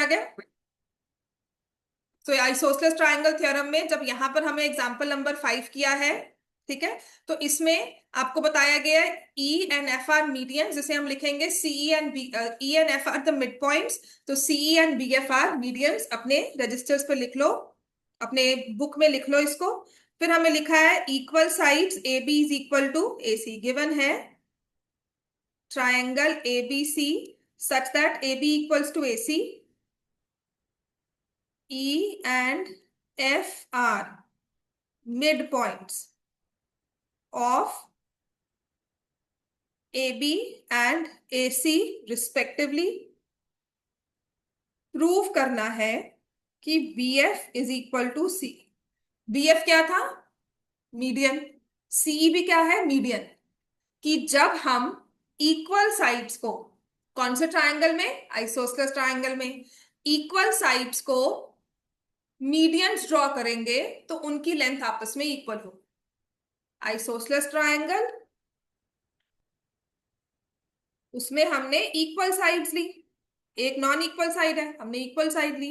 गया? तो isosceles triangle theorem में जब यहां पर हमें एग्जांपल नंबर 5 किया है, ठीक है, तो इसमें आपको बताया गया है E and F are median, जिसे हम लिखेंगे CE and B, E and F are the midpoints. तो CE and B F are medians अपने रजिस्टर्स पे लिख लो, अपने बुक में लिख लो इसको। फिर हमें लिखा है equal sides A B is equal to A C, given है triangle A B C such that A B equals to A C, E and F are midpoints of AB and AC respectively। Prove करना है कि BF is equal to C. BF क्या था? Median. CE भी क्या है? Median. कि जब हम इक्वल साइड्स को, कौन से ट्रायंगल में? आइसोसेलेस ट्रायंगल में, इक्वल साइड्स को मीडियंस ड्रॉ करेंगे तो उनकी लेंथ आपस में इक्वल हो। आइसोसेलेस ट्रायंगल, उसमें हमने इक्वल साइड्स ली, एक नॉन इक्वल साइड है, हमने इक्वल साइड ली।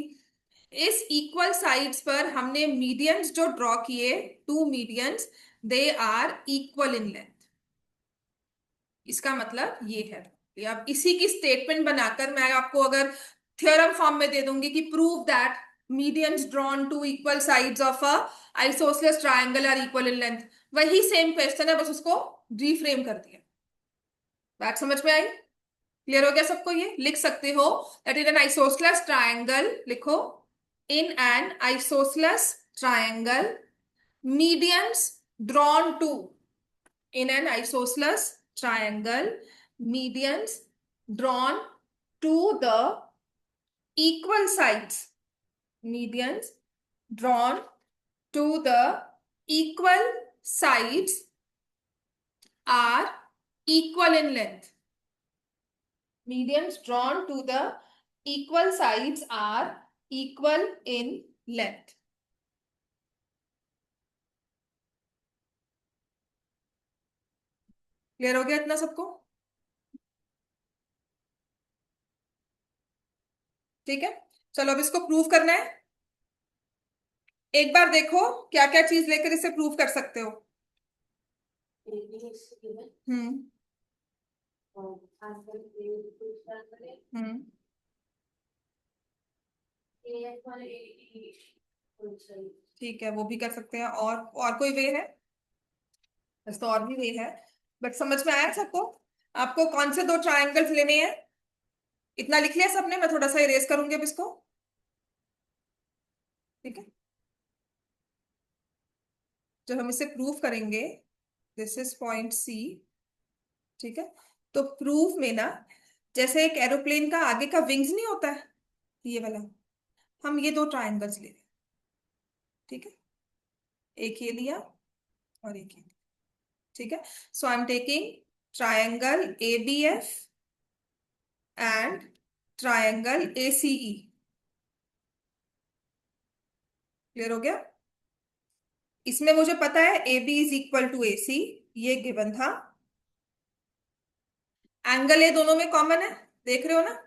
इस इक्वल साइड्स पर हमने मीडियंस जो ड्रॉ किए, two medians, they are equal in length. इसका मतलब ये है। अब इसी की स्टेटमेंट बनाकर मैं आपको अगर थ्योरम फॉर्म में दे दूंगी कि prove that medians drawn to equal sides of a isosceles triangle are equal in length, वही सेम क्वेश्चन है, बस उसको रीफ्रेम कर दिया। बात समझ में आई? क्लियर हो गया सबको? ये लिख सकते हो that is an isosceles triangle, लिखो in an isosceles triangle medians drawn to, in an isosceles triangle medians drawn to the equal sides, medians drawn to the equal sides are equal in length, medians drawn to the equal sides are equal in length। Clear हो गया इतना सबको? ठीक है, चलो अब इसको prove करना है। एक बार देखो क्या क्या चीज लेकर इसे प्रूव कर सकते हो। हम्म। हम्म। ठीक है, वो भी कर सकते हैं। और कोई वे है? बस तो और भी वे है, बट समझ में आया सबको? आपको कौन से दो ट्रायंगल्स लेने हैं? इतना लिख लिया सबने? मैं थोड़ा सा इरेज करूंगी अब इसको, ठीक है। जब हम इसे प्रूव करेंगे, दिस इज पॉइंट सी, ठीक है, तो प्रूफ में ना, जैसे एक एरोप्लेन का आगे का विंग्स नहीं होता है, ये वाला, हम ये दो ट्रायंगल्स ले रहे हैं, ठीक है। एक ये लिया और एक ये, ठीक है। So I am taking triangle A B F and triangle A C E. Clear हो गया? इसमें मुझे पता है A B is equal to A C, ये गिवन था। एंगल ए दोनों में कॉमन है, देख रहे हो ना?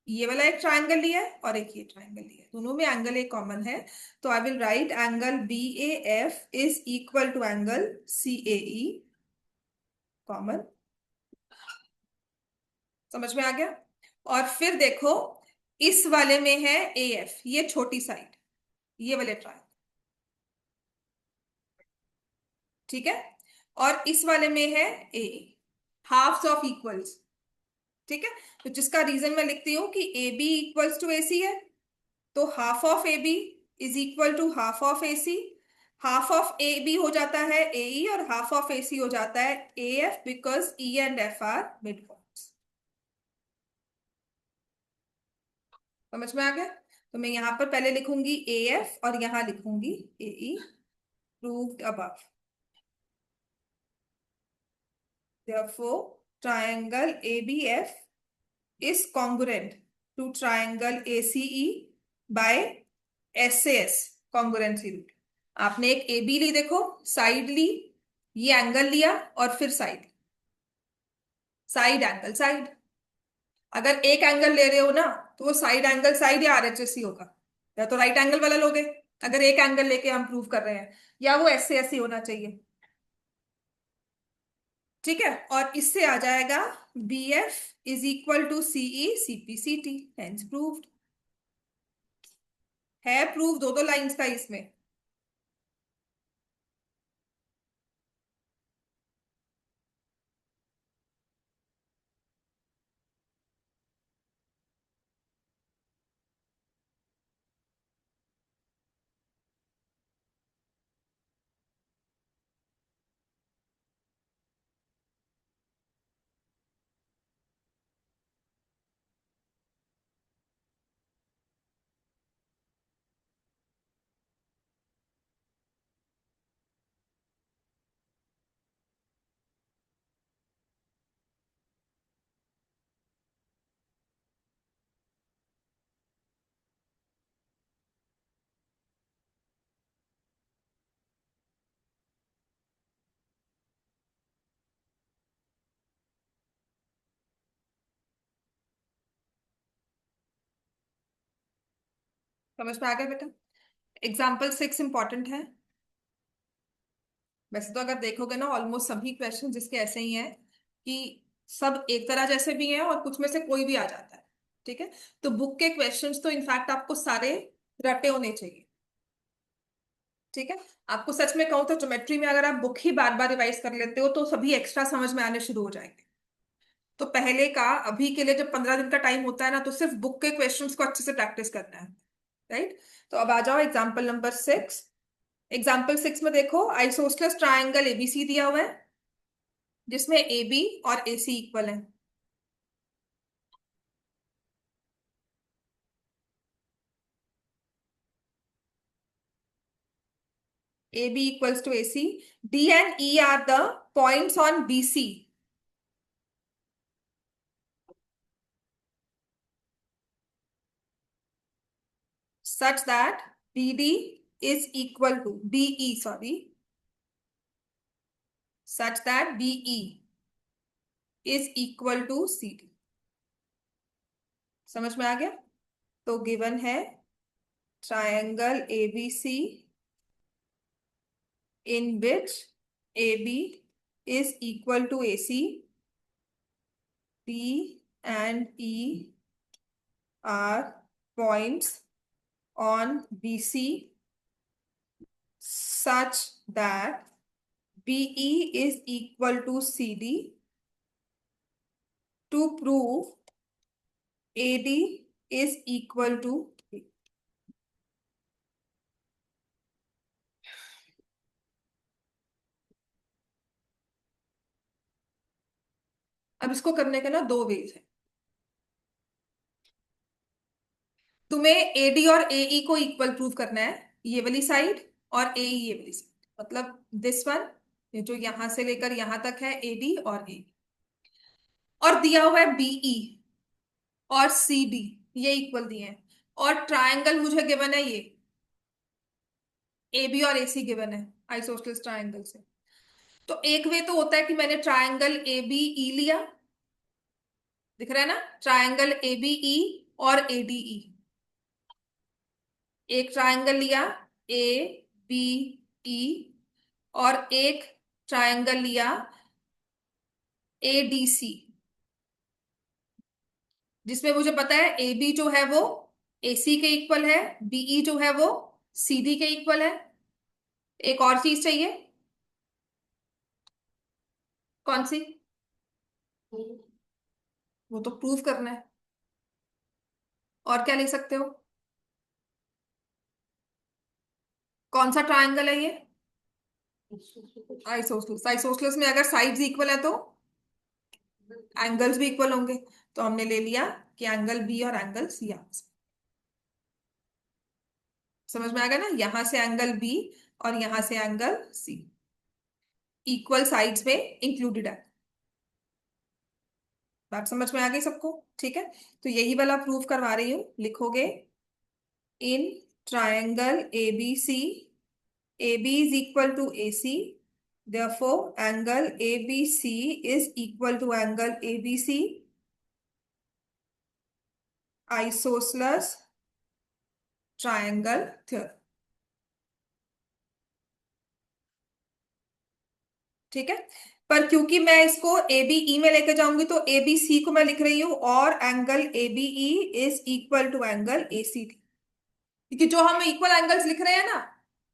ये वाला एक ट्रायंगल लिया है और एक ये ट्रायंगल लिया है, दोनों में एंगल एक कॉमन है। तो I will write angle B A F is equal to angle C A E, common. समझ में आ गया? और फिर देखो, इस वाले में है ए एफ, ये छोटी साइड, ये वाले ट्रायंगल, ठीक है। और इस वाले में है ए, हाफ्स ऑफ इक्वल्स, ठीक है। तो जिसका रीजन मैं लिखती हूं कि A B equals to A C है, तो half of A B is equal to half of A C. Half of A B हो जाता है ए ई और हाफ ऑफ ए सी हो जाता है A F, because E and F are mid points. समझ में आ गया? तो मैं यहां पर पहले लिखूंगी ए एफ और यहां लिखूंगी A E, proved above. therefore triangle ABF is congruent to triangle ACE by SAS congruency rule। आपने एक ए बी ली, देखो साइड ली, ये एंगल लिया और फिर साइड, साइड एंगल साइड, अगर एक एंगल ले रहे हो ना, तो वो साइड एंगल साइड या आरएचएस ही होगा। या तो राइट एंगल वाला लोगे, अगर एक एंगल लेके हम प्रूव कर रहे हैं, या वो ऐसे ऐसे होना चाहिए। ठीक है, और इससे आ जाएगा B F is equal to CE CP C T, hence proved. है प्रूफ दो दो लाइंस का इसमें। समझ में आ गया बेटा? एग्जाम्पल 6 इंपॉर्टेंट है। वैसे तो अगर देखोगे ना, ऑलमोस्ट सभी क्वेश्चन जिसके ऐसे ही हैं कि सब एक तरह जैसे भी हैं और कुछ में से कोई भी आ जाता है। ठीक है, तो बुक के क्वेश्चंस तो इनफैक्ट आपको सारे रटे होने चाहिए। ठीक है, आपको सच में कहूँ तो ज्योमेट्री में अगर आप बुक ही बार बार रिवाइज कर लेते हो तो सभी एक्स्ट्रा समझ में आने शुरू हो जाएंगे। तो पहले का अभी के लिए जब 15 दिन का टाइम होता है ना, तो सिर्फ बुक के क्वेश्चंस को अच्छे से प्रैक्टिस करना है। राइट, तो अब आ जाओ एग्जाम्पल नंबर 6। एग्जाम्पल 6 में देखो, आइसोसलेस ट्राइंगल एबीसी दिया हुआ है, जिसमें ए बी और ए सी इक्वल है। A B equals to A C, D and E are the points on B C such that BD is equal to BE, sorry, such that BE is equal to CD। समझ में आ गया? तो given है triangle ABC in which AB is equal to AC, D and E are points on BC such that BE is equal to CD to prove AD is equal to। अब इसको करने के ना दो वेज है। तुम्हें AD और एई को इक्वल प्रूव करना है, ये वाली साइड, और एई ये वाली साइड, मतलब दिस वन, ये जो यहां से लेकर यहां तक है एडी और ए, और दिया हुआ है बीई और सी डी, ये इक्वल दिए हैं। और ट्रायंगल मुझे गिवन है ये, ए बी और ए सी गिवन है आइसोसेलेस ट्रायंगल से। तो एक वे तो होता है कि मैंने ट्रायंगल ए बी ई लिया, दिख रहा है ना, ट्रायंगल ए बी ई और ए डी ई। एक ट्रायंगल लिया ए बी ई, और एक ट्रायंगल लिया ए डी सी, जिसमें मुझे पता है ए बी जो है वो ए सी के इक्वल है, बीई जो है वो सी डी के इक्वल है। एक और चीज चाहिए, कौन सी? वो तो प्रूव करना है। और क्या लिख सकते हो? कौन सा ट्रायंगल है ये? आइसोसलेस। आइसोसलेस में अगर साइड्स इक्वल है तो एंगल्स भी इक्वल होंगे। तो हमने ले लिया कि एंगल बी और एंगल सी आपस में। समझ में आ गया ना, यहां से एंगल बी और यहां से एंगल सी इक्वल साइड्स में इंक्लूडेड है। बात समझ में आ गई सबको? ठीक है, तो यही वाला प्रूफ करवा रही हूं, लिखोगे in triangle ABC, AB is equal to AC, therefore angle ABC is equal to angle ABC isosceles triangle theorem. ठीक है। पर क्योंकि मैं इसको ए बी ई में लेके जाऊंगी तो ए बी सी को मैं लिख रही हूं, और angle A B E is equal to angle A C D. क्योंकि जो हम इक्वल एंगल्स लिख रहे हैं ना,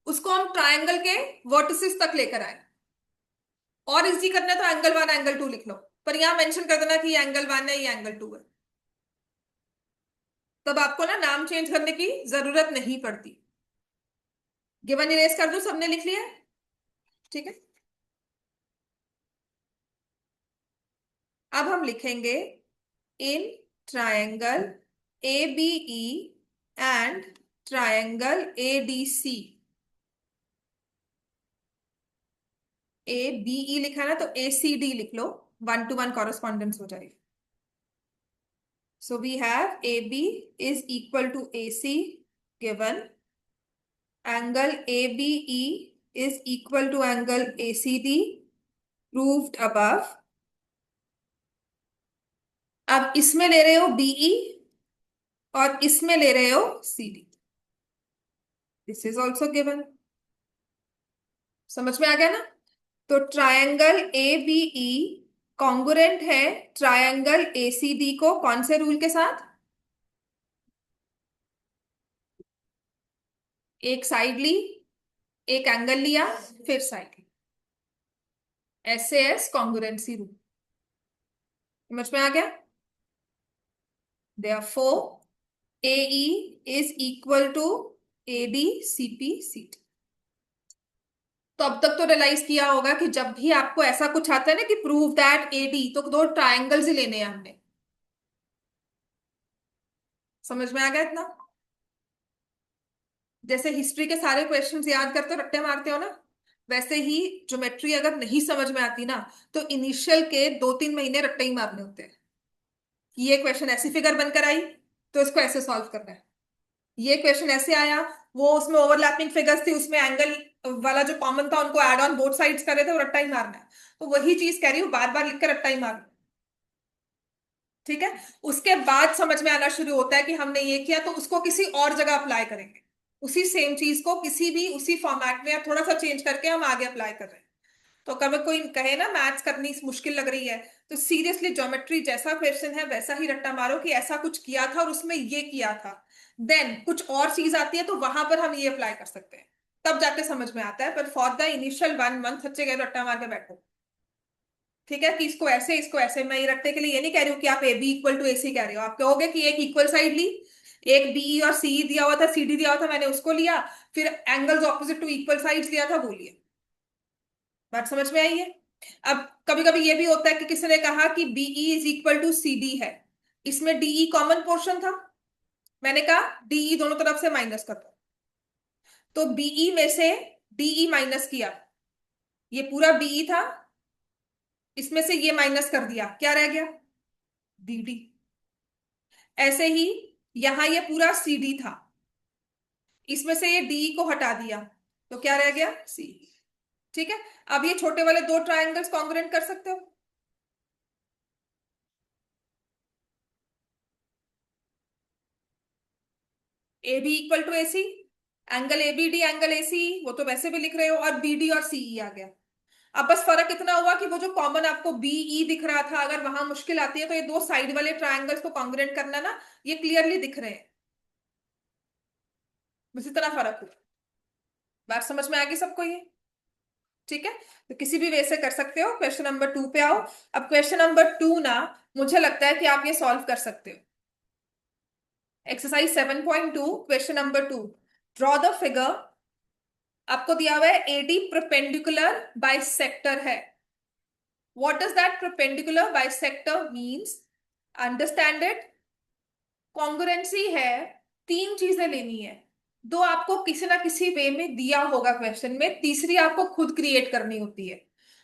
उसको हम ट्रायंगल के वर्टिसेस तक लेकर आए। और इजी करना है तो एंगल वन एंगल टू लिख लो, पर यहां मेंशन कर देना कि ये एंगल वन है, ये एंगल टू है। तब आपको ना नाम चेंज करने की जरूरत नहीं पड़ती। गिवन इरेज कर दो, सबने लिख लिया? ठीक है। अब हम लिखेंगे in triangle A B E and triangle A D C. A B E लिखा ना, तो ए सी डी लिख लो, वन टू वन कॉरेस्पॉन्डेंस हो जाएगी। So we have AB is equal to AC given. Angle ABE is equal to angle ACD proved above. अब इसमें ले रहे हो BE और इसमें ले रहे हो CD। This is also given। समझ में आ गया ना? तो ट्रायंगल ABE कॉन्ग्रुएंट है ट्रायंगल ACD को कौन से रूल के साथ? एक साइड ली, एक एंगल लिया, फिर साइड ली। SAS congruency rule. समझ में आ गया? Therefore, AE is equal to AD CP CT। तो अब तक तो रियलाइज किया होगा कि जब भी आपको ऐसा कुछ आता है ना कि प्रूव दैट AD, तो दो ट्रायंगल्स ही लेने हैं हमने। समझ में आ गया इतना? जैसे हिस्ट्री के सारे क्वेश्चंस याद करते हो, रट्टे मारते हो ना, वैसे ही ज्योमेट्री अगर नहीं समझ में आती ना, तो इनिशियल के 2-3 महीने रट्टे ही मारने होते हैं। ये क्वेश्चन ऐसी फिगर बनकर आई तो इसको ऐसे सॉल्व करना है। ये क्वेश्चन ऐसे आया, वो उसमें ओवरलैपिंग फिगर्स थी, उसमें एंगल वाला जो कॉमन था उनको ऐड ऑन बोथ साइड्स कर रहे थे, वो रट्टा ही मारना है। तो वही चीज कह रही हूँ, बार बार लिखकर रट्टा ही मारना। ठीक है। उसके बाद समझ में आना शुरू होता है कि हमने ये किया तो उसको किसी और जगह अप्लाई करेंगे। उसी सेम चीज को किसी भी उसी फॉर्मेट में या थोड़ा सा चेंज करके हम आगे अप्लाई कर रहे हैं। तो कभी कोई कहे ना मैथ्स करनी मुश्किल लग रही है, तो सीरियसली ज्योमेट्री जैसा क्वेश्चन है वैसा ही रट्टा मारो कि ऐसा कुछ किया था और उसमें ये किया था। देन कुछ और चीज आती है तो वहां पर हम ये अप्लाई कर सकते हैं, तब जाके समझ में आता है। पर फॉर द इनिशियल 1 मंथ सच्चे कह रट्टा मार के बैठो। ठीक है, कि इसको ऐसे मैं ये रखने के लिए ये नहीं कह रही हूँ कि आप ए बी इक्वल टू ए सी कह रहे हो। आप कहोगे कि एक इक्वल साइड ली, एक बी और सी दिया हुआ था, सी डी दिया हुआ था, मैंने उसको लिया, फिर angles opposite to equal sides लिया था, वो लिया। बात समझ में आई है? अब कभी कभी ये भी होता है कि किसी ने कहा कि BE is equal to C D है, इसमें डीई कॉमन पोर्शन था, मैंने कहा डीई दोनों तरफ से माइनस कर दो। तो बीई में से डीई माइनस किया, ये पूरा बीई था, इसमें से ये माइनस कर दिया, क्या रह गया? D D. ऐसे ही यहां ये पूरा सी डी था, इसमें से ये डी को हटा दिया, तो क्या रह गया? सी। ठीक है। अब ये छोटे वाले दो ट्रायंगल्स कॉन्ग्रुएंट कर सकते हो। A B equal to A C, angle A B D angle A C, वो तो वैसे भी लिख रहे हो, और बी डी और सीई आ गया। अब बस फर्क इतना हुआ कि वो जो कॉमन आपको बीई दिख रहा था, अगर वहां मुश्किल आती है तो ये दो साइड वाले ट्रायंगल्स को कॉन्ग्रुएंट करना ना, ये क्लियरली दिख रहे हैं। बस इतना फर्क हुआ। बात समझ में आ गई सबको ये? ठीक है। तो किसी भी वे से कर सकते हो। क्वेश्चन नंबर 2 पे आओ। अब क्वेश्चन नंबर 2 ना, मुझे लगता है कि आप ये सॉल्व कर सकते हो। Exercise 7.2 question number 2, draw the figure. आपको दिया हुआ है एडी परपेंडिकुलर बाइसेक्टर है। What does that perpendicular bisector means? Understand it. Congruency है, तीन चीजें लेनी है। दो आपको किसी ना किसी वे में दिया होगा क्वेश्चन में, तीसरी आपको खुद क्रिएट करनी होती है।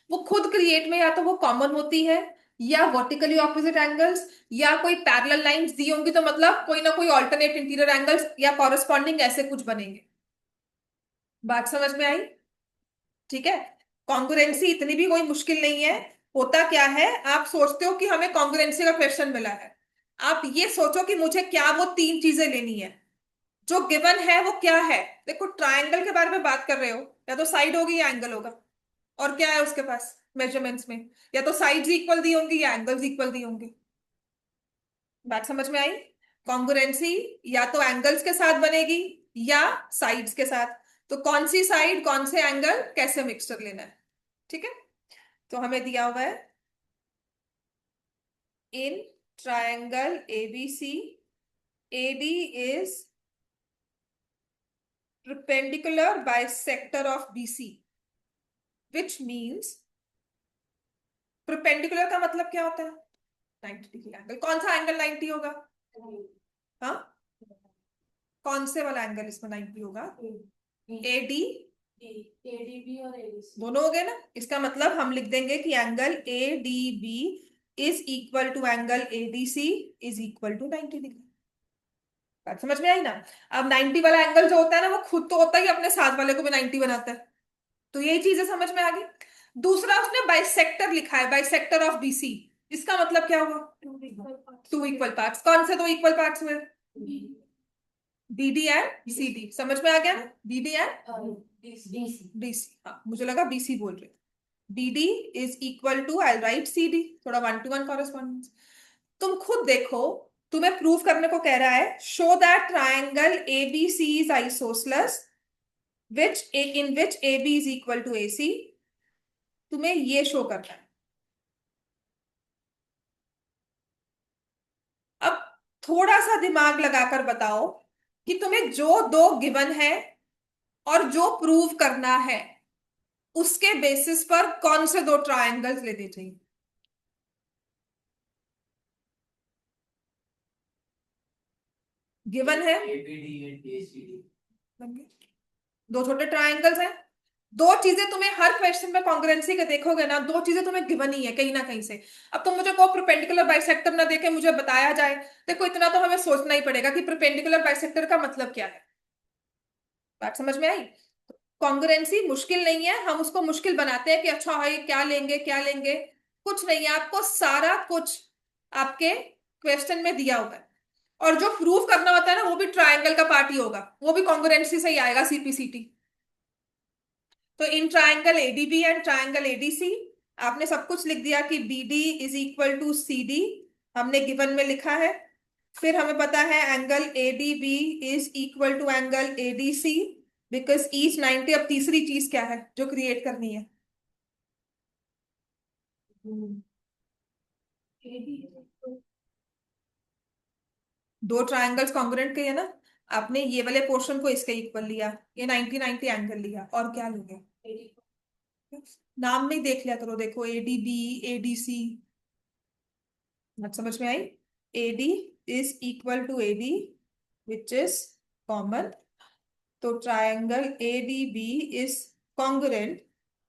वो खुद क्रिएट में या तो वो कॉमन होती है, या वर्टिकली ऑपोजिट एंगल्स, या कोई पैरेलल लाइंस दी होंगी, तो मतलब कोई ना कोई ऑल्टरनेट इंटीरियर एंगल्स या कॉरेस्पॉन्डिंग ऐसे कुछ बनेंगे। बात समझ में आई? ठीक है। कॉन्ग्रुएंसी इतनी भी कोई मुश्किल नहीं है। होता क्या है, आप सोचते हो कि हमें कॉन्ग्रुएंसी का क्वेश्चन मिला है, आप ये सोचो कि मुझे क्या वो तीन चीजें लेनी है जो गिवन है, वो क्या है। देखो ट्रायंगल के बारे में बात कर रहे हो, या तो साइड होगी या एंगल होगा, और क्या है उसके पास मेजरमेंट्स में, या तो साइड्स इक्वल दी होंगी या एंगल्स इक्वल दी होंगी। बात समझ में आई? कॉन्ग्रुएंसी या तो एंगल्स के साथ बनेगी या साइड्स के साथ। तो कौन सी साइड कौन से एंगल कैसे मिक्सचर लेना है, ठीक है। तो हमें दिया हुआ है in triangle ABC AD is perpendicular bisector of BC, which means perpendicular का मतलब क्या होता है? 90 डिग्री एंगल। कौन सा एंगल 90 होगा? हाँ, कौन से वाला एंगल इसमें 90 होगा? AD, एडीबी और एडीसी दोनों हो गए ना। इसका मतलब हम लिख देंगे कि angle ADB is equal to angle ADC is equal to 90 degree. बात समझ में आई ना? अब 90 वाला एंगल जो होता है ना, वो खुद तो होता ही अपने साथ वाले को भी 90 बनाता है। तो यही चीजें समझ में आ गई। दूसरा उसने बाइसेक्टर लिखा है, बाइसेक्टर ऑफ BC। इसका मतलब क्या हुआ? Two equal parts. कौन से दो इक्वल पार्ट्स हुए? BD and CD। समझ में आ गया? BD and DC। हाँ, मुझे लगा BC बोल रहे। BD is equal to, I write CD, थोड़ा 1 to 1 कॉरेस्पॉन्डेंस। तुम खुद देखो, तुम्हें प्रूव करने को कह रहा है show that triangle ABC is isosceles which in which AB is equal to AC। तुम्हें ये शो करना है। अब थोड़ा सा दिमाग लगाकर बताओ कि तुम्हें जो दो गिवन है और जो प्रूव करना है, उसके बेसिस पर कौन से दो ट्रायंगल्स लेने चाहिए। गिवन है दो छोटे ट्रायंगल्स हैं। दो चीजें तुम्हें हर क्वेश्चन में कॉन्ग्रुएंसी के देखोगे ना, दो चीजें तुम्हें गिवन ही है कहीं ना कहीं से। अब तुम मुझे को परपेंडिकुलर बाइसेक्टर ना देके मुझे बताया जाए, देखो इतना तो हमें सोचना ही पड़ेगा कि परपेंडिकुलर बाइसेक्टर का मतलब क्या है। बात समझ में आई? कॉन्ग्रुएंसी मुश्किल नहीं है, हम उसको मुश्किल बनाते हैं कि अच्छा भाई क्या लेंगे क्या लेंगे। कुछ नहीं है, आपको सारा कुछ आपके क्वेश्चन में दिया होगा है। और जो प्रूफ करना होता है ना, वो भी ट्रायंगल का पार्ट ही होगा, वो भी कॉन्ग्रुएंसी से ही आएगा, CPCT। तो in triangle ADB and triangle ADC आपने सब कुछ लिख दिया कि BD is equal to CD, हमने गिवन में लिखा है। फिर हमें पता है angle ADB is equal to angle ADC because each 90। अब तीसरी चीज क्या है जो क्रिएट करनी है? दो ट्रायंगल्स कॉन्ग्रुएंट के है ना। आपने ये वाले पोर्शन को इसके इक्वल लिया, ये 90-90 एंगल लिया, और क्या लोगे? नाम नहीं देख लिया करो, देखो ADB ADC। मत समझ में आई? AD is equal to AD which is common. तो triangle ADB is congruent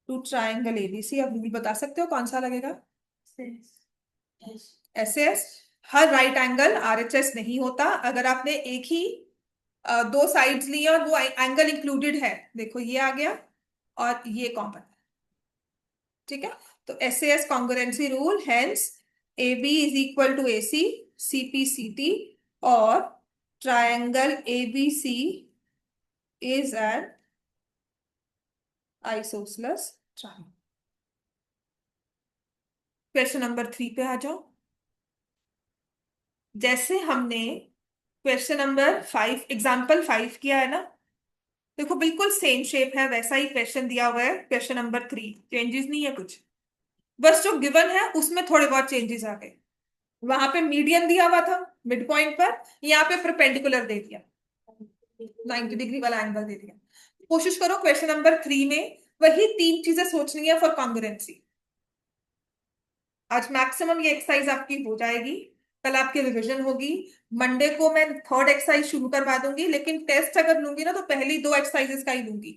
to triangle ADC। अब रूल बता सकते हो कौन सा लगेगा? SS। हर राइट एंगल RHS नहीं होता। अगर आपने एक ही दो साइड्स ली और वो एंगल इंक्लूडेड है, देखो ये आ गया और ये कॉमन, ठीक है। तो SAS congruency rule, hence AB is equal to AC CPCT, और triangle ABC is an isosceles triangle. Question number 3 पे आ जाओ। जैसे हमने क्वेश्चन नंबर 5 एग्जाम्पल 5 किया है ना, देखो बिल्कुल सेम शेप है, वैसा ही क्वेश्चन दिया हुआ है क्वेश्चन नंबर 3, चेंजेस नहीं है कुछ। बस जो गिवन है उसमें थोड़े बहुत चेंजेस आ गए। वहां पे मीडियन दिया हुआ था मिड पॉइंट पर, यहाँ पे परपेंडिकुलर दे दिया, 90 डिग्री वाला एंगल दे दिया। कोशिश करो क्वेश्चन नंबर 3 में वही तीन चीजें सोचनी है फॉर कॉन्ग्रुएंसी। आज मैक्सिमम ये एक्सरसाइज आपकी हो जाएगी, कल आपकी रिवीजन होगी। मंडे को मैं थर्ड एक्सरसाइज शुरू करवा दूंगी, लेकिन टेस्ट अगर लूंगी ना तो पहली दो एक्सरसाइजेस का ही लूंगी,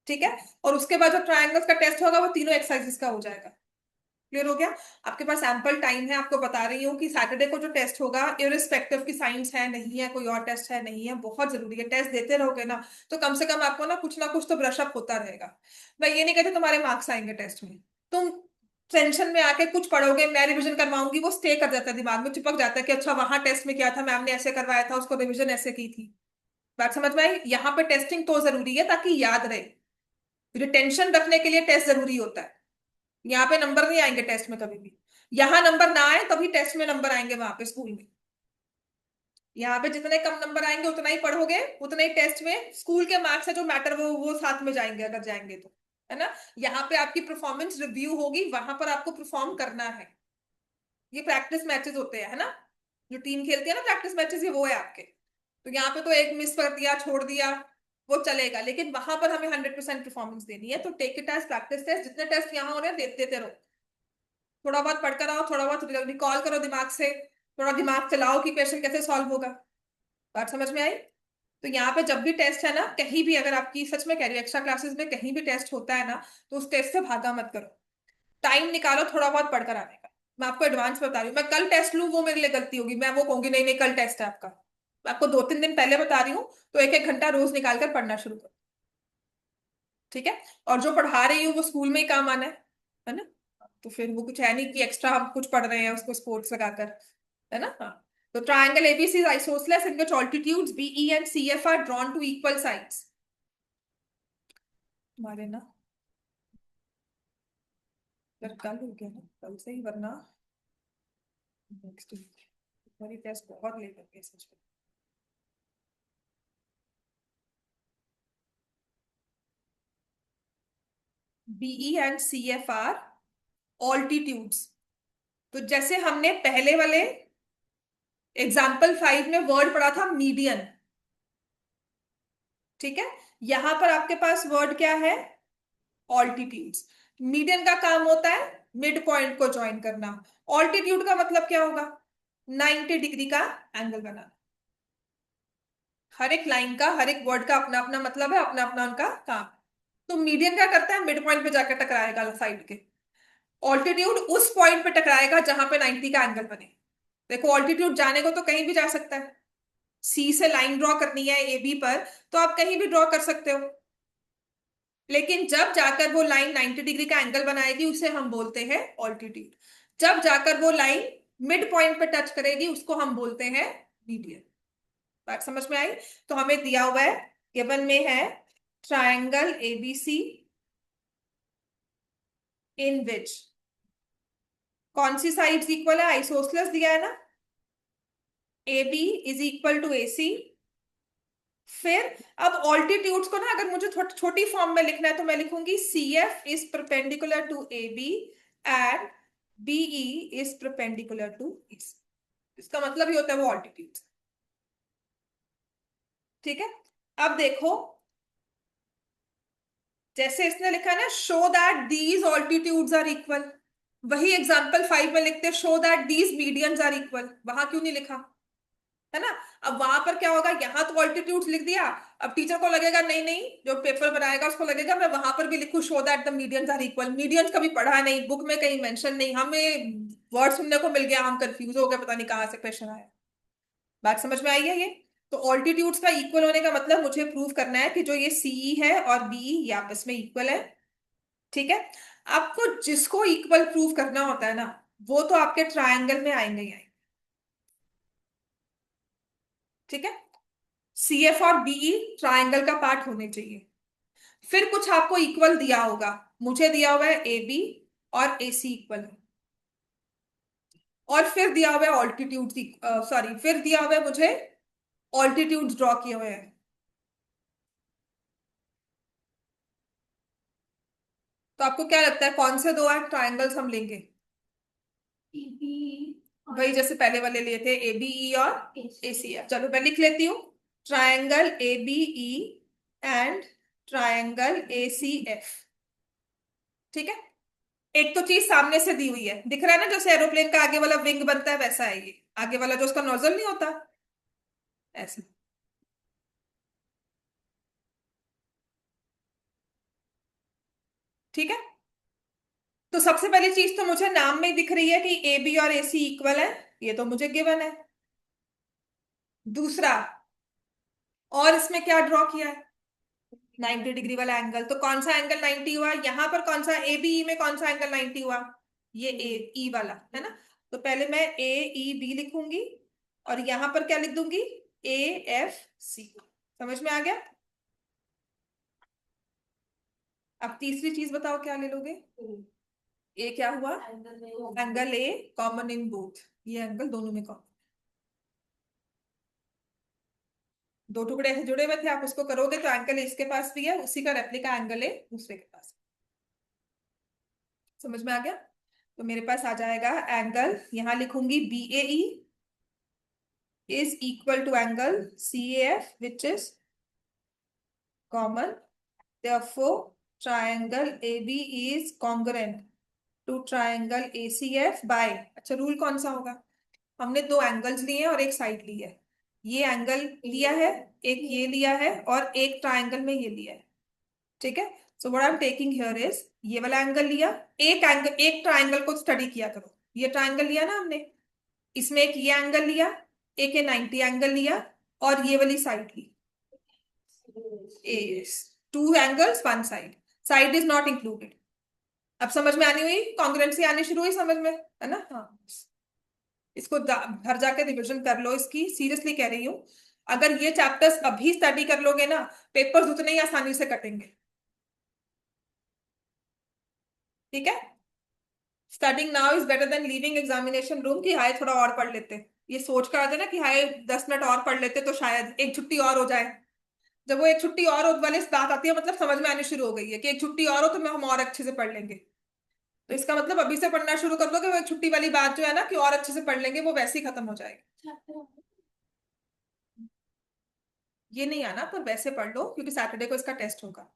ठीक है। और उसके बाद जो ट्रायंगल्स का टेस्ट होगा वो तीनों एक्सरसाइजेस का हो जाएगा। क्लियर हो गया? आपके पास एम्पल टाइम है। आपको बता रही हूँ कि सैटरडे को जो टेस्ट होगा, इररिस्पेक्टिव की साइंस है नहीं है, कोई और टेस्ट है नहीं है, बहुत जरूरी है। टेस्ट देते रहोगे ना तो कम से कम आपको ना कुछ तो ब्रशअप होता रहेगा। मैं ये नहीं कहती तुम्हारे मार्क्स आएंगे टेस्ट में, तुम टेंशन में आके कुछ पढ़ोगे, मैं रिवीजन करवाऊंगी, वो स्टे कर जाता है दिमाग में, चिपक जाता है कि अच्छा वहां टेस्ट में क्या था, मैम ने ऐसे करवाया था, उसको रिवीजन ऐसे की थी। बात समझ में आई? यहाँ पे टेस्टिंग तो जरूरी है ताकि याद रहे। रिटेंशन रखने के लिए टेस्ट जरूरी होता है। यहाँ पे नंबर नहीं आएंगे टेस्ट में कभी भी। यहाँ नंबर ना आए तभी टेस्ट में नंबर आएंगे, वहां पे स्कूल में। यहाँ पे जितने कम नंबर आएंगे उतना ही पढ़ोगे, उतना ही टेस्ट में स्कूल के मार्क्स है जो मैटर, वो साथ में जाएंगे अगर जाएंगे तो। है ना? यहाँ पे आपकी परफॉर्मेंस रिव्यू होगी, वहां पर आपको परफॉर्म करना है। ये प्रैक्टिस मैचेस होते हैं, है ना? जो टीम खेलती है ना प्रैक्टिस मैचेस, ये वो है आपके। तो यहाँ पे तो एक मिस कर दिया, छोड़ दिया, वो चलेगा, लेकिन वहां पर हमें 100% परफॉर्मेंस देनी है। तो take it as practice test, जितने टेस्ट यहाँ हो रहे हैं देते रहो। थोड़ा बहुत पढ़कर आओ, थोड़ा बहुत रिकॉल करो दिमाग से, थोड़ा दिमाग चलाओ कि क्वेश्चन कैसे सॉल्व होगा। बात समझ में आई? तो यहाँ पे जब भी टेस्ट है ना, कहीं भी अगर आपकी, सच में कह रही हूँ, एक्स्ट्रा क्लासेस में कहीं भी टेस्ट होता है ना, तो उस टेस्ट से भागा मत करो। टाइम निकालो थोड़ा बहुत पढ़कर आने का। मैं आपको एडवांस बता रही हूँ, मैं कल टेस्ट लूँ वो मेरे लिए गलती होगी, मैं वो कहूंगी नहीं नहीं कल टेस्ट है आपका। मैं आपको 2-3 दिन पहले बता रही हूँ, तो 1-1 घंटा रोज निकाल कर पढ़ना शुरू करो। ठीक है? और जो पढ़ा रही हूँ वो स्कूल में ही काम आना है ना? तो फिर वो कुछ है नहीं कि एक्स्ट्रा हम कुछ पढ़ रहे हैं उसको स्पोर्ट्स लगाकर। है ना? हाँ। तो triangle ABC is isosceles in which altitudes BE and CF are drawn to equal sides. तुम्हारे ना यार कल हो गया ना, कल से ही, वरना नेक्स्ट वीक। तुम्हारी टेस्ट बहुत लेट हो गई सच में। BE and CF are altitudes. तो जैसे हमने पहले वाले एग्जाम्पल 5 में वर्ड पढ़ा था मीडियन। ठीक है? यहां पर आपके पास वर्ड क्या है? ऑल्टीट्यूड्स। मीडियन का काम होता है मिड पॉइंट को ज्वाइन करना। ऑल्टीट्यूड का मतलब क्या होगा? 90 डिग्री का एंगल बनाना। हर एक लाइन का, हर एक वर्ड का अपना अपना मतलब है, अपना अपना उनका काम। तो मीडियन क्या करता है? मिड पॉइंट पे जाकर टकराएगा साइड के। ऑल्टीट्यूड उस पॉइंट पे टकराएगा जहां पे 90 का एंगल बने। देखो ऑल्टीट्यूड जाने को तो कहीं भी जा सकता है। सी से लाइन ड्रॉ करनी है ए बी पर, तो आप कहीं भी ड्रॉ कर सकते हो। लेकिन जब जाकर वो लाइन 90 डिग्री का एंगल बनाएगी उसे हम बोलते हैं ऑल्टीट्यूड। जब जाकर वो लाइन मिड पॉइंट पे टच करेगी उसको हम बोलते हैं मीडियन। बात समझ में आई? तो हमें दिया हुआ है, गिवन में है, ट्रायंगल एबीसी इन विच कौन सी साइड्स इक्वल है? आइसोसलेस दिया है ना, A B is equal to A C. फिर अब ऑल्टीट्यूड्स को ना अगर मुझे छोटी फॉर्म में लिखना है तो मैं लिखूंगी C F is perpendicular to A B and BE is perpendicular to E C. इसका मतलब ही होता है वो ऑल्टीट्यूड्स। ठीक है? अब देखो, जैसे इसने लिखा है ना, show that these altitudes are equal, वही एग्जाम्पल 5 में लिखते show that these medians are equal. वहां क्यों नहीं लिखा? है ना? अब वहां पर क्या होगा, यहाँ तो ऑल्टीट्यूड्स लिख दिया। अब टीचर को लगेगा नहीं नहीं, जो पेपर बनाएगा उसको लगेगा मैं वहां पर भी लिखूं show that the medians are equal. Medians कभी पढ़ा नहीं, बुक में कहीं मेंशन नहीं, हमें वर्ड सुनने को मिल गया, हम कंफ्यूज हो गए, पता नहीं कहाँ से क्वेश्चन आया। बात समझ में आई है ये? तो ऑल्टीट्यूड्स का इक्वल होने का मतलब मुझे प्रूव करना है कि जो ये सीई है और बीई ये आपस में इक्वल है। ठीक है? आपको जिसको इक्वल प्रूव करना होता है ना, वो तो आपके ट्रायंगल में आएंगे ही आएंगे। ठीक है? सी एफ और बीई ट्रायंगल का पार्ट होने चाहिए। फिर कुछ आपको इक्वल दिया होगा, मुझे दिया हुआ है ए बी और ए सी इक्वल है। और फिर दिया हुआ है ऑल्टीट्यूड, सॉरी, फिर दिया हुआ है मुझे ऑल्टीट्यूड ड्रॉ किए हुए हैं। तो आपको क्या लगता है कौन से दो ट्रायंगल्स हम लेंगे? ईबी वही जैसे पहले वाले लिए थे, ए बी ई और ए सी एफ। चलो मैं लिख लेती हूँ, triangle A B E and triangle A C F. ठीक है? एक तो चीज सामने से दी हुई है, दिख रहा है ना, जैसे एरोप्लेन का आगे वाला विंग बनता है वैसा है ये, आगे वाला जो उसका नोजल नहीं होता, ऐसे। ठीक है? तो सबसे पहली चीज तो मुझे नाम में ही दिख रही है कि ए बी और ए सी इक्वल है, ये तो मुझे गिवन है। दूसरा, और इसमें क्या ड्रॉ किया है? 90 डिग्री वाला एंगल। तो कौन सा एंगल 90 हुआ? यहाँ पर कौन सा ए बी में कौन सा एंगल 90 हुआ? ये ए ई वाला है ना। तो पहले मैं ए ई बी लिखूंगी और यहां पर क्या लिख दूंगी, ए एफ सी। समझ में आ गया। अब तीसरी चीज बताओ क्या ले लोगे। ए क्या हुआ, angle A common in both, ये एंगल दोनों में कॉमन। दो टुकड़े ऐसे जुड़े हुए थे, आप उसको करोगे तो एंगल इसके पास भी है, उसी का रेप्लिका एंगल है दूसरे के पास। समझ में आ गया। तो मेरे पास आ जाएगा एंगल, यहां लिखूंगी B A E is equal to angle C A F which is common, therefore triangle AB is congruent to triangle ACF by, अच्छा रूल कौन सा होगा, हमने दो एंगल्स लिए हैं और एक साइड ली है, ये एंगल लिया है, एक ये लिया है और एक ट्रायंगल में ये लिया है। ठीक है। So what I am taking here is, ये वाला एंगल लिया, एक एंगल, एक ट्रायंगल को स्टडी किया करो, ये ट्रायंगल लिया ना हमने, इसमें एक ये एंगल लिया, एक ये 90 एंगल लिया और ये वाली साइड ली, is two angles one side, side is not included। अब समझ में आनी हुई, कॉन्ग्रुएंसी आनी शुरू हुई समझ में, है ना। हाँ, इसको घर जाके रिविजन कर लो इसकी, सीरियसली कह रही हूँ। अगर ये चैप्टर्स अभी स्टडी कर लोगे ना, पेपर्स उतने ही आसानी से कटेंगे। ठीक है। Studying now is better than leaving examination room कि हाय थोड़ा और पढ़ लेते, ये सोच कर आते ना कि हाय 10 मिनट और पढ़ लेते तो शायद एक छुट्टी और हो जाए। जब वो एक छुट्टी और वाली बात आती है, मतलब समझ में आनी शुरू हो गई है कि एक छुट्टी और हो तो मैं हम और अच्छे से पढ़ लेंगे। तो इसका मतलब अभी से पढ़ना शुरू कर दो कि वो एक छुट्टी वाली बात जो है ना कि और अच्छे से पढ़ लेंगे, वो वैसे ही खत्म हो जाएगी। ये नहीं आना पर वैसे पढ़ लो क्योंकि सैटरडे को इसका टेस्ट होगा।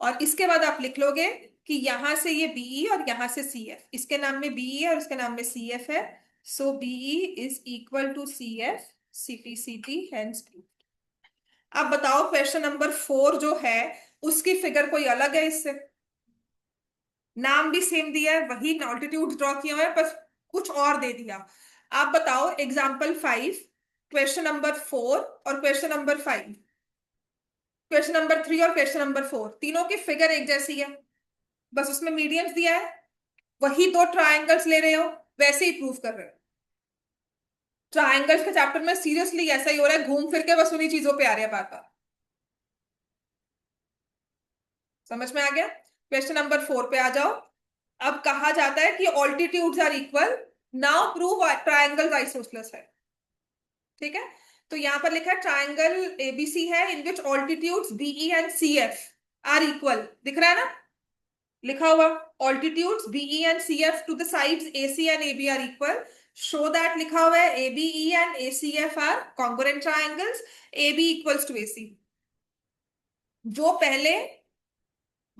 और इसके बाद आप लिख लोगे कि यहां से ये बीई और यहां से सी एफ, इसके नाम में बीई है और इसके नाम में सी एफ है, so BE is equal to C F, C T hence. अब बताओ क्वेश्चन नंबर 4 जो है उसकी फिगर कोई अलग है इससे, नाम भी सेम दिया है, वही ऑल्टीट्यूड ड्रॉ किया हुआ है, बस कुछ और दे दिया। आप बताओ एग्जाम्पल 5, क्वेश्चन नंबर 4 और क्वेश्चन नंबर 5, क्वेश्चन नंबर 3 और क्वेश्चन नंबर 4, तीनों की फिगर एक जैसी है, बस उसमें मीडियम्स दिया है, वही दो ट्राइंगल्स ले रहे हो, वैसे ही प्रूव कर रहे हो। ट्राइंगल्स के चैप्टर में सीरियसली ऐसा ही हो रहा है, घूम फिर के बस उन्हीं चीजों पे आ रहे हैं बार बार। समझ में आ गया। क्वेश्चन नंबर 4 पे आ जाओ। अब कहा जाता है कि altitudes are equal, now prove triangle isosceles है। ठीक है। तो यहां पर लिखा है ट्राइंगल एबीसी है in which altitudes BE and C F are equal, दिख रहा है ना लिखा हुआ, altitudes BE and C F to the sides AC and AB are equal, show that लिखा हुआ है ABE and ACF are congruent triangles, AB equals to AC. जो पहले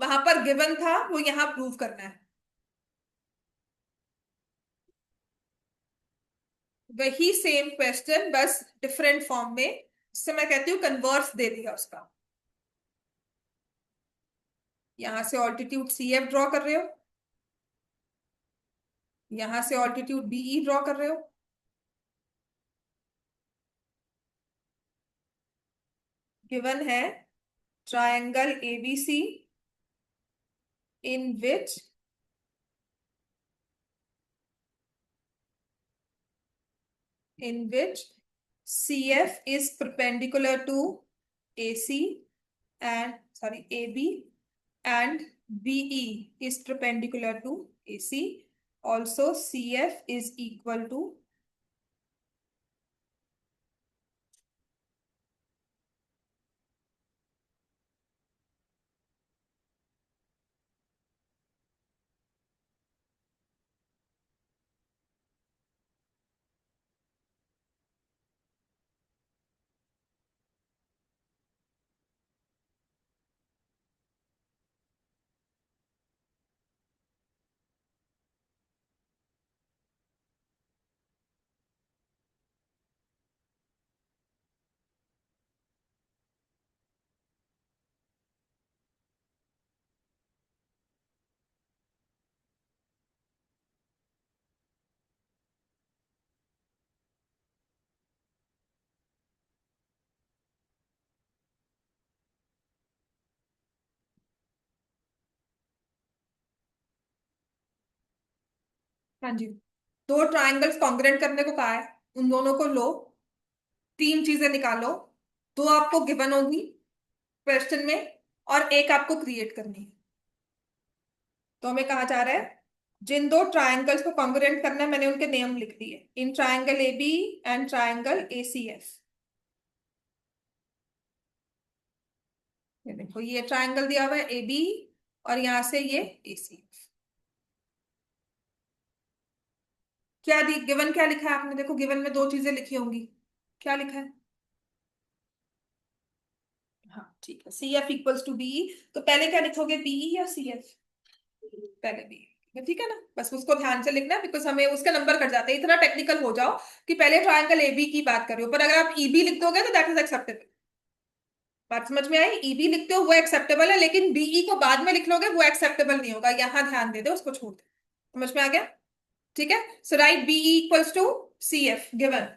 वहां पर गिवन था वो यहां प्रूव करना है, वही सेम क्वेश्चन बस डिफरेंट फॉर्म में, इससे मैं कहती हूँ कन्वर्स दे दिया उसका। यहां से ऑल्टीट्यूड सी एफ ड्रॉ कर रहे हो, यहां से ऑल्टीट्यूड बीई ड्रॉ कर रहे हो, गिवन है triangle ABC in which CF is perpendicular to AC and sorry AB, and BE is perpendicular to AC. Also CF is equal to, हाँ जी। दो ट्राइंगल्स कॉन्ग्रुएंट करने को कहा है, उन दोनों को लो, तीन चीजें निकालो, दो आपको गिवन होगी क्वेश्चन में और एक आपको क्रिएट करनी है। तो हमें कहा जा रहा है जिन दो ट्राइंगल्स को कॉन्ग्रुएंट करना है, मैंने उनके नेम लिख दिए, in triangle A B and triangle A C F. ये देखो ये ट्राइंगल दिया हुआ है ए बी और यहां से ये ए सी एफ। क्या गिवन क्या लिखा है आपने? देखो गिवन में दो चीजें लिखी होंगी, क्या लिखा है? हाँ ठीक है, C F equals to B. तो पहले क्या लिखोगे, बीई या सी एफ? पहले बी। ठीक है ना, बस उसको ध्यान से लिखना बिकॉज हमें उसका नंबर कट जाता है। इतना टेक्निकल हो जाओ कि पहले ट्रायंगल ए बी की बात कर रहे हो, पर अगर आप ईबी लिख दोगे तो दैट इज एक्सेप्टेबल। बात समझ में आई? ईबी लिखते हो वो एक्सेप्टेबल है, लेकिन बीई को बाद में लिख लोगे वो एक्सेप्टेबल नहीं होगा। यहाँ ध्यान दे दो, उसको छोड़ दो। समझ में आ गया? ठीक है, so right BE equals to C F given.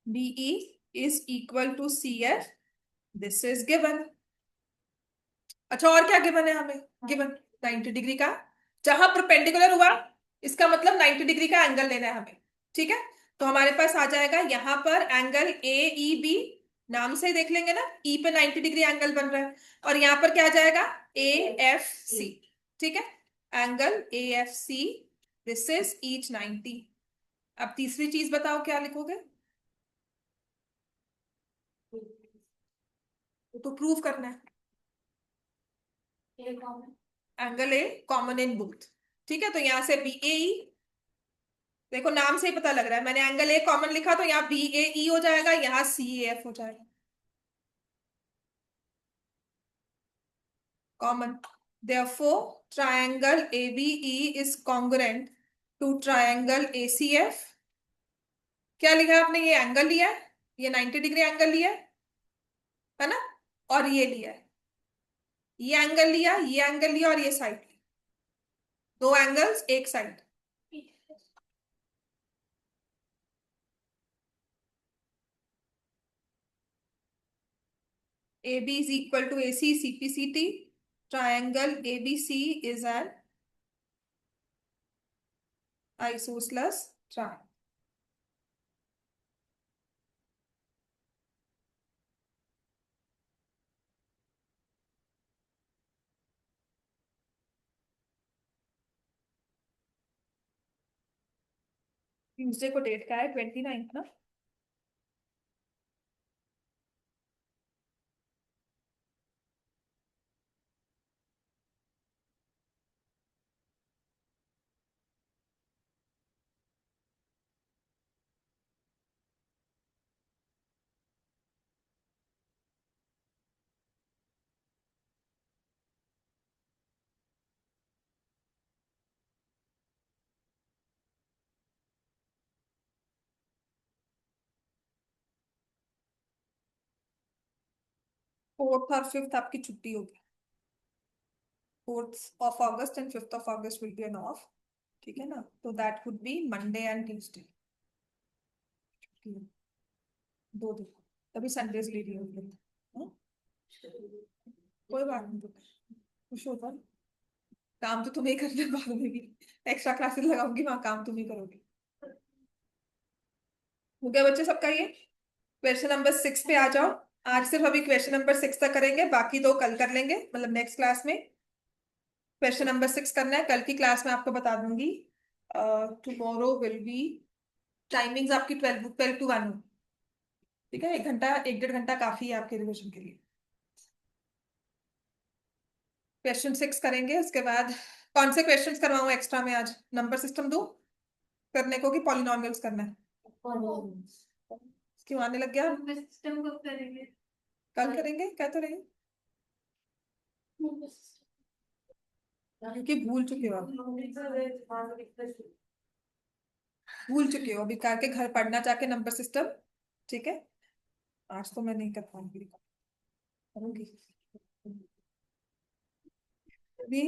BE is equal to C F, this is given. अच्छा और क्या गिवन है हमें? गिवन 90 डिग्री का, जहां परपेंडिकुलर हुआ इसका मतलब 90 डिग्री का एंगल लेना है हमें। ठीक है, तो हमारे पास आ जाएगा यहाँ पर एंगल ए ई बी, नाम से ही देख लेंगे ना, ई पे 90 डिग्री एंगल बन रहा है, और यहाँ पर क्या आ जाएगा, ए एफ सी। ठीक है, angle A F C, this is each 90। अब तीसरी चीज बताओ क्या लिखोगे? तो प्रूव करना है angle A common in both. ठीक है, तो यहां से बी ए ई, देखो नाम से ही पता लग रहा है, मैंने एंगल ए कॉमन लिखा तो यहाँ बी ए ई हो जाएगा, यहाँ सी ए एफ हो जाएगा common. therefore triangle ABE is congruent to triangle ACF। क्या लिखा है आपने? ये एंगल लिया है, ये 90 डिग्री एंगल लिया है ना, और ये लिया है, ये एंगल लिया, ये एंगल लिया और ये साइड ली, दो एंगल्स एक side. AB is equal to AC CPCT, triangle ABC is an isosceles triangle। Tuesday को डेट क्या है? 29 ना? 4th और 5th आपकी छुट्टी होगी। 4th of August and 5th of August will be an off। ठीक है ना, तो that would be Monday and Tuesday, दो दिन। तभी संडेज ले रही होगी। हाँ? कोई बात नहीं, खुश होता। काम तो तुम्हें ही करना है, बाद में भी एक्स्ट्रा क्लासेस लगाऊंगी, वहां काम तुम ही करोगे। हो गया बच्चे सबका ये? क्वेश्चन नंबर 6 पे आ जाओ। आज सिर्फ अभी क्वेश्चन नंबर 6 तक करेंगे, बाकी दो कल कर लेंगे, मतलब नेक्स्ट क्लास में। क्वेश्चन नंबर 6 करना है, कल की क्लास में आपको बता दूंगी। टुमारो विल बी, टाइमिंग्स आपकी 12 to 1। ठीक है, 1 घंटा 1 1.5 घंटा काफी है आपके रिविजन के लिए। क्वेश्चन 6 करेंगे, उसके बाद कौन से क्वेश्चंस करवाऊं एक्स्ट्रा में आज? नंबर सिस्टम दो करने को कि पॉलिनॉमियल्स करना है? क्यों आने लग गया? सिस्टम कब करेंगे? कल करेंगे, क्या तो रहे, क्योंकि भूल चुके हो आप, भूल चुके हो अभी, करके घर पढ़ना जाके नंबर सिस्टम। ठीक है, आज तो मैं नहीं कर पाऊंगी, करूंगी अभी।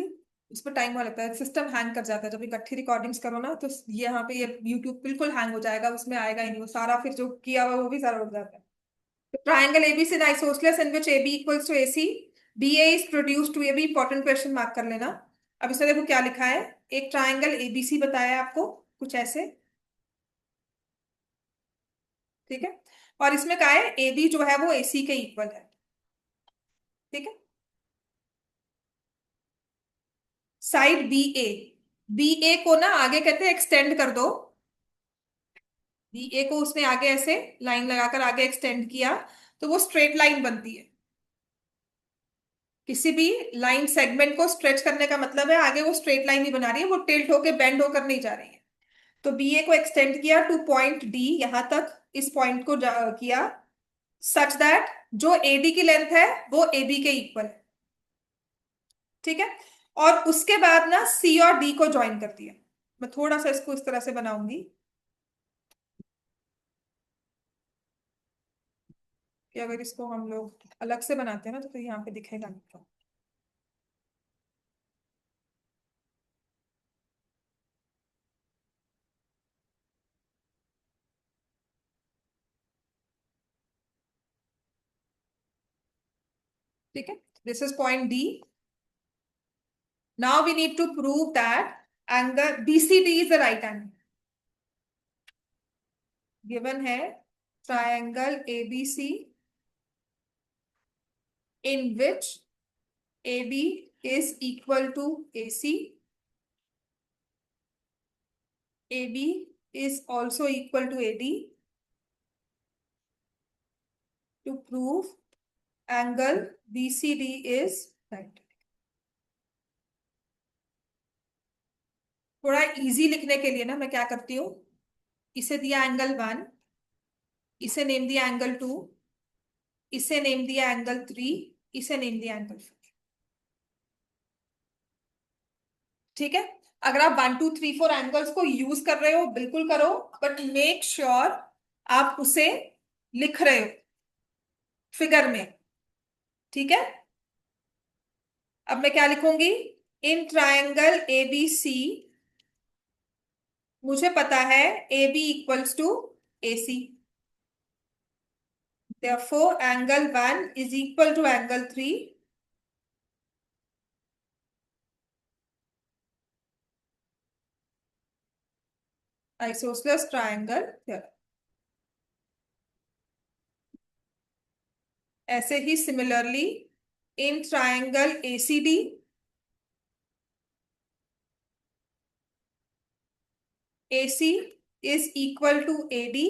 इस पर टाइम लगता है, सिस्टम हैंग कर जाता है जब इकट्ठी रिकॉर्डिंग्स करो ना, तो ये यहाँ पे ये यूट्यूब बिल्कुल हैंग हो जाएगा, उसमें आएगा ही नहीं वो सारा, फिर जो किया हुआ वो भी सारा उड़ जाता है। Triangle ABC is isosceles in which AB equals to AC, BA is produced to AB। Important question mark कर लेना। अब इसमें देखो क्या लिखा है। एक ट्राइंगल एबीसी बताया है आपको, कुछ ऐसे, ठीक है। और इसमें क्या है, AB जो है वो AC के इक्वल है, ठीक है। साइड BA, BA को ना आगे कहते हैं एक्सटेंड कर दो। BA को उसने आगे ऐसे लाइन लगाकर आगे एक्सटेंड किया, तो वो स्ट्रेट लाइन बनती है। किसी भी लाइन सेगमेंट को स्ट्रेच करने का मतलब है आगे वो स्ट्रेट लाइन ही बना रही है, वो टिल्ट होके बेंड होकर नहीं जा रही है। तो BA को एक्सटेंड किया टू पॉइंट D, यहां तक इस पॉइंट को किया, सच दैट जो AD की लेंथ है वो AB के इक्वल है, ठीक है। और उसके बाद ना C और D को ज्वाइन कर दिया। मैं थोड़ा सा इसको इस तरह से बनाऊंगी कि अगर इसको हम लोग अलग से बनाते हैं ना तो फिर यहाँ पे दिखेगा नहीं। ठीक है, this is point D। Now we need to prove that angle BCD is the right angle. Given है triangle ABC in which AB is equal to AC, AB is also equal to AD, to prove angle BCD is right। थोड़ा easy लिखने के लिए ना मैं क्या करती हूँ, इसे दिया एंगल 1, इसे नेम दिया एंगल 2, इसे नेम दिया एंगल 3, इसे नेम दिया एंगल 4, ठीक है। अगर आप 1 2 3 4 एंगल्स को यूज कर रहे हो बिल्कुल करो, बट मेक श्योर आप उसे लिख रहे हो फिगर में, ठीक है। अब मैं क्या लिखूंगी, इन ट्रायंगल ABC मुझे पता है AB equals to AC, therefore angle 1 is equal to angle 3, isosceles triangle theorem। ऐसे ही similarly in triangle ACD, AC is equal to AD,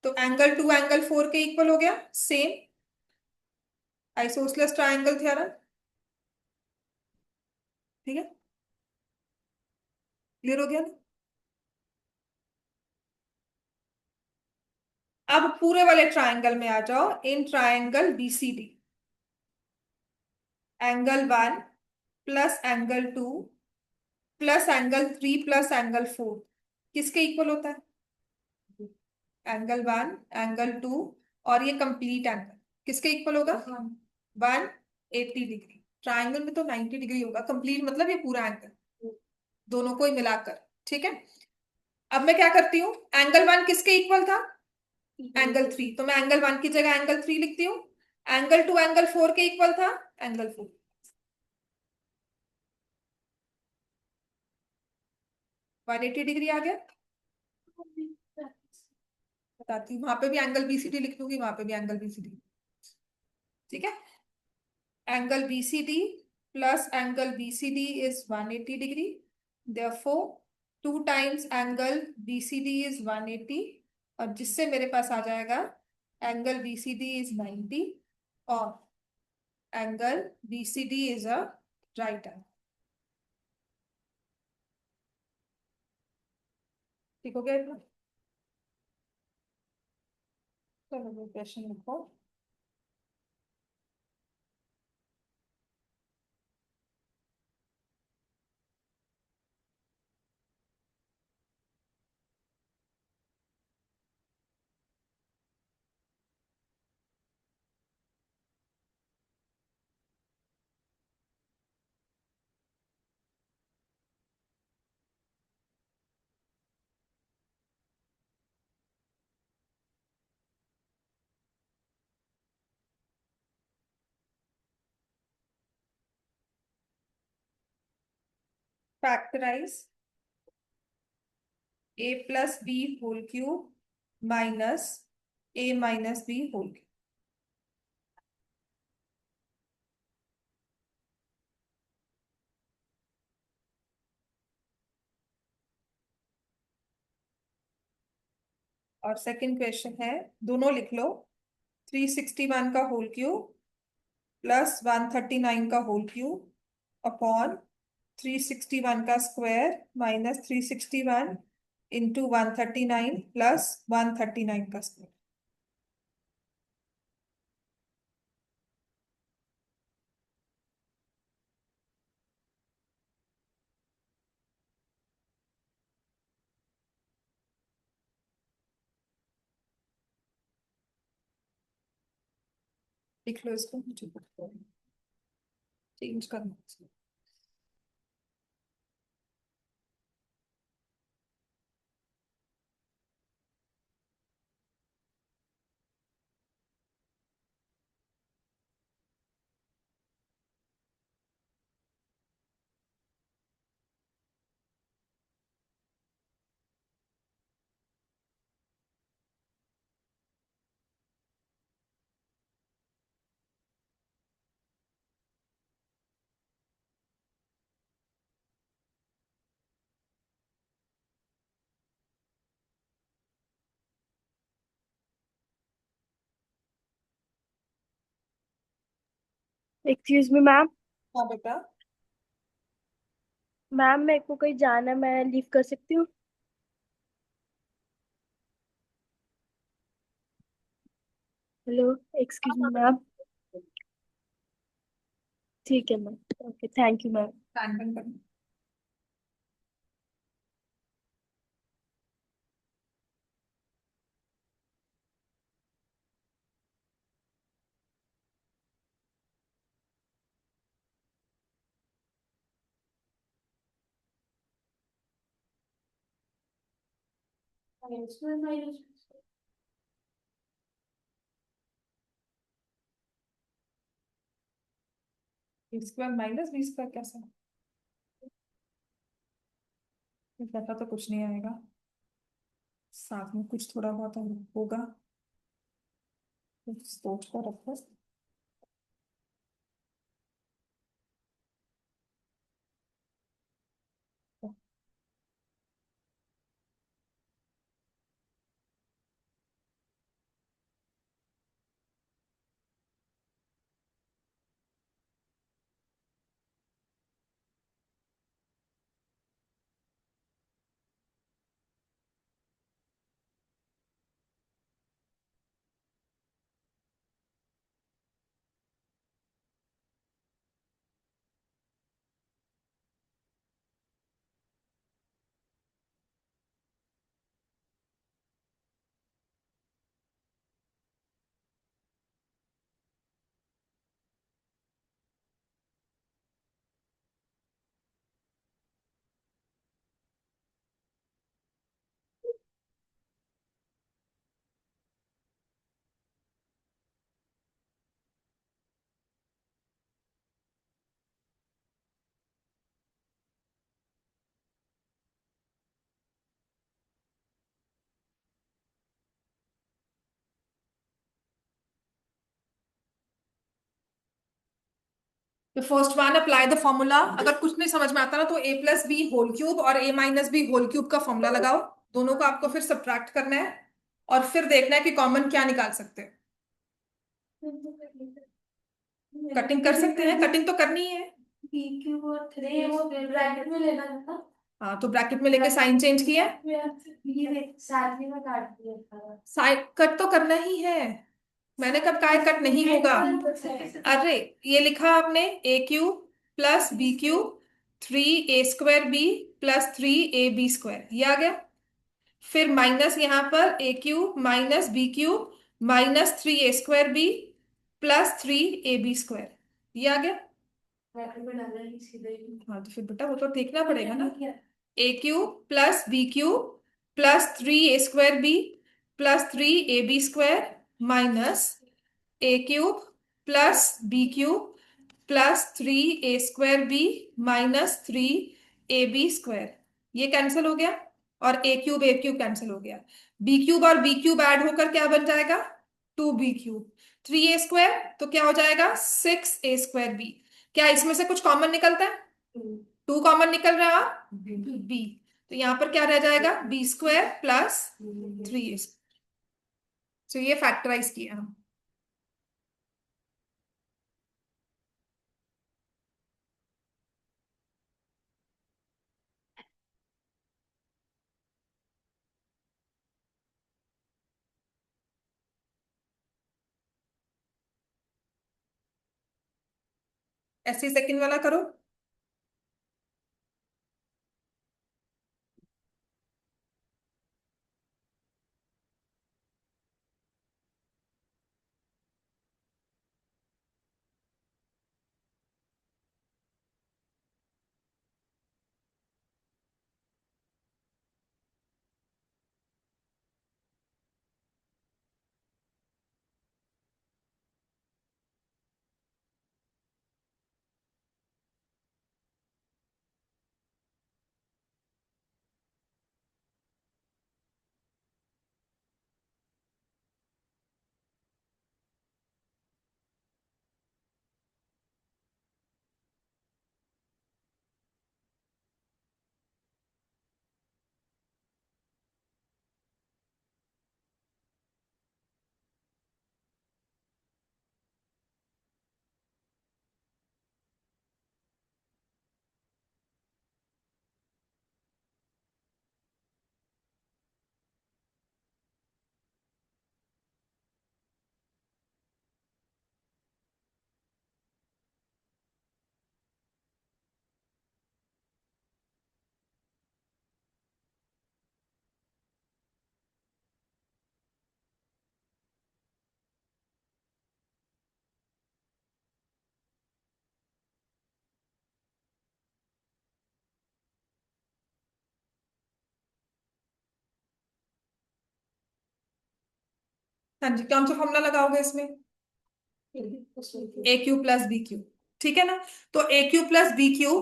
तो एंगल 2 एंगल 4 के इक्वल हो गया, सेम आइसोसेलेस ट्रायंगल थ्योरम, ठीक है। क्लियर हो गया ना। अब पूरे वाले ट्रायंगल में आ जाओ, in triangle BCD angle 1 plus angle 2 plus angle 3 plus angle 4 किसके इक्वल होता है, एंगल 1 एंगल 2 और ये कंप्लीट एंगल किसके इक्वल होगा, 180 डिग्री। ट्राइंगल में तो 90 डिग्री होगा, कंप्लीट मतलब ये पूरा एंगल दोनों को ही मिलाकर, ठीक है। अब मैं क्या करती हूँ, एंगल 1 किसके इक्वल था, एंगल 3, तो मैं एंगल 1 की जगह एंगल 3 लिखती हूँ। एंगल 2 एंगल 4 के इक्वल था, एंगल 4 180 डिग्री आ गया। बताती हूँ, वहां पे भी एंगल BCD लिख दूंगी, वहां पे भी एंगल BCD, ठीक है। Angle BCD plus angle BCD is 180 degree, therefore 2 times angle BCD is 180, और जिससे मेरे पास आ जाएगा एंगल BCD इज 90 और angle BCD is a right angle. ठीक हो गया इतना। चलो क्वेश्चन लिखो। Factorise a plus B whole cube minus a minus B whole cube. और सेकंड क्वेश्चन है, दोनों लिख लो। 361 का होल क्यूब प्लस 139 का होल क्यूब अपॉन 361 का स्क्वायर माइनस 361 इंटू 139 प्लस 139 का स्क्वायर। लिख लो इसको, मुझे चेंज करना है। Excuse me ma'am. हाँ बेटा। मैम मेरे को कहीं जाना है, मैं लीव कर सकती हूँ? हेलो। Excuse me ma'am. ठीक है ma'am. Okay, thank you ma'am. Fan बंद करना। B square minus B square कैसा? पता तो कुछ नहीं आएगा, साथ में कुछ थोड़ा बहुत होगा, कुछ सोच कर रखो। तो first one, apply the formula. अगर कुछ नहीं समझ में आता ना तो a plus B whole cube और a minus B whole cube का फॉर्मूला लगाओ। दोनों को आपको फिर सब्ट्रैक्ट करना है और फिर देखना है कि कॉमन क्या निकाल सकते हैं। कटिंग कर सकते हैं, कटिंग तो करनी ही है। बी क्यूब और थ्री वो ब्रैकेट में लेना था। हाँ, तो ब्रैकेट में लेके साइन चेंज किया। ये साथ में काट दिया था। साइन कट तो करना ही है। मैंने कब कहा कट नहीं होगा? अरे, ये लिखा आपने A cube plus B cube 3a² b plus 3ab², ये आ गया। फिर माइनस यहाँ पर A cube minus B cube minus 3a² b plus 3ab², ये आ गया। हाँ, तो फिर बेटा वो तो देखना पड़ेगा ना। A cube plus B cube plus 3a² b plus 3ab² minus A cube plus B cube plus 3a² b minus 3 A B square, ये कैंसिल हो गया, और ए क्यूब कैंसिल हो गया। बी क्यूब और बी क्यूब ऐड होकर क्या बन जाएगा, 2b क्यूब। 3a स्क्वायर तो क्या हो जाएगा, 6a स्क्वायर बी। क्या इसमें से कुछ कॉमन निकलता है, 2 कॉमन निकल रहा, बी। तो यहां पर क्या रह जाएगा, बी स्क्वायर प्लस 3a। तो ये फैक्टराइज किया हम। ऐसे सेकंड वाला करो। हाँ जी, कौन सा फॉर्मूला लगाओगे इसमें, ए क्यू प्लस बी क्यू, ठीक है ना। तो ए क्यू प्लस बी क्यू,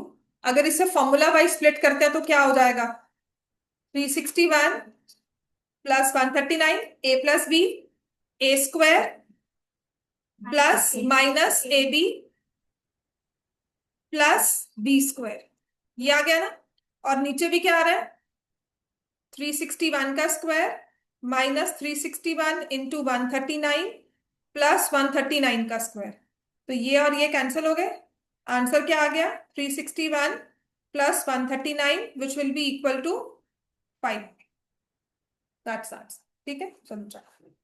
अगर इसे फॉर्मूला वाइज स्प्लिट करते हैं तो क्या हो जाएगा, 361 plus 139, A plus B, A square plus minus A B plus B square, ये आ गया ना। और नीचे भी क्या आ रहा है, 361 का स्क्वायर माइनस 361 × 139 प्लस 139 का स्क्वायर। तो ये और ये कैंसिल हो गए। आंसर क्या आ गया, 361 plus 139 which will be equal to 5। That's answer, ठीक है, चलो चलो।